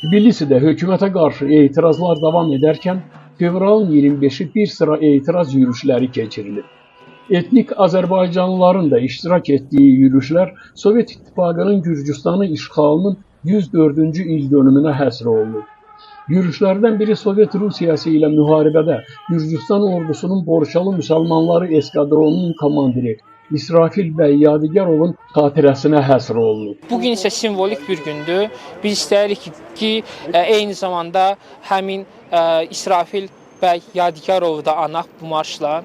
Tbilisi'de hükümete karşı etirazlar devam ederken fevralın 25'i bir sıra etiraz yürüyüşleri geçirildi. Etnik Azerbaycanlıların da iştirak ettiği yürüyüşler Sovyet İttifakı'nın Gürcistan'ı işgalının 104. il dönümüne həsr olundu. Yürüyüşlerden biri Sovyet Rusiyası ile müharibede Gürcistan ordusunun Borçalı Müslümanları eskadronunun komandiri İsrafil bəy Yadigarovun xatirəsinə həsr olundu. Bugün ise simvolik bir gündür. Biz isteyirik ki eyni zamanda həmin İsrafil bəy Yadigarovu da anaq bu marşla.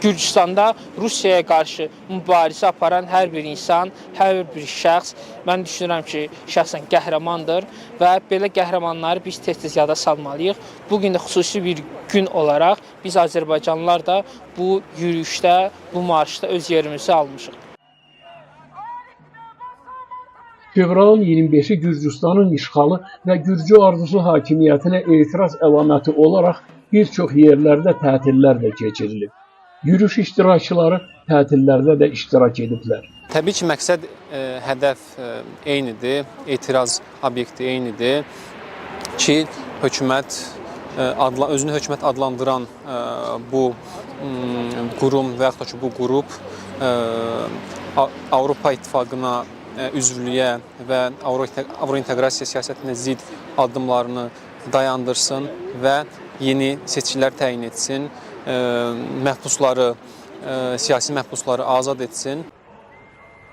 Gürcistanda Rusiyaya qarşı mübarizə aparan hər bir insan, hər bir şəxs, mən düşünürəm ki, şəxsən qəhrəmandır və belə qəhrəmanları biz tez-tez yada salmalıyıq. Bugün də xüsusi bir gün olaraq biz Azərbaycanlılar da bu yürüyüşdə, bu marşda öz yerimizi almışıq. Fevralın 25'i Gürcistan'ın işğalı ve Gürcü arzusu hakimiyyətinə etiraz əlaməti olarak birçok yerlerde tətillər də keçirilib. Yürüyüş iştirakçıları tətillərdə də iştirak ediblər. Təbii ki, məqsəd, hədəf eynidir, etiraz obyekti eynidir ki, hökumət, özünü hökumət adlandıran bu qurum və yaxud da ki, bu qrup Avropa İttifaqına üzvlüyə və Avrointeqrasiya siyasətinə zidd addımlarını dayandırsın və yeni seçkilər təyin etsin, məhbusları, siyasi məhbusları azad etsin.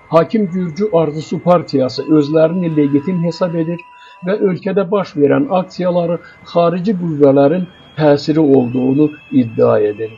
Hakim Gürcü Arzusu Partiyası özlərini legitim hesab edir və ölkədə baş verən aksiyaları xarici qüvvələrin təsiri olduğunu iddia edir.